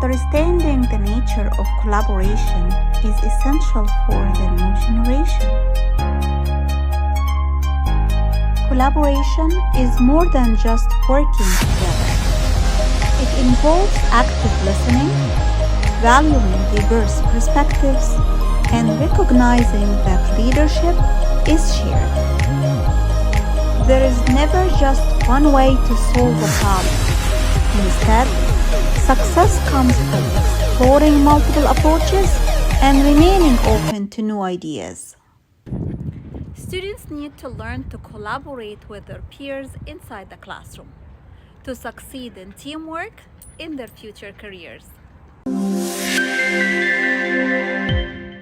Understanding the nature of collaboration is essential for the new generation. Collaboration is more than just working together. It involves active listening, valuing diverse perspectives, and recognizing that leadership is shared. There is never just one way to solve a problem. Instead, success comes from exploring multiple approaches and remaining open to new ideas. Students need to learn to collaborate with their peers inside the classroom to succeed in teamwork in their future careers.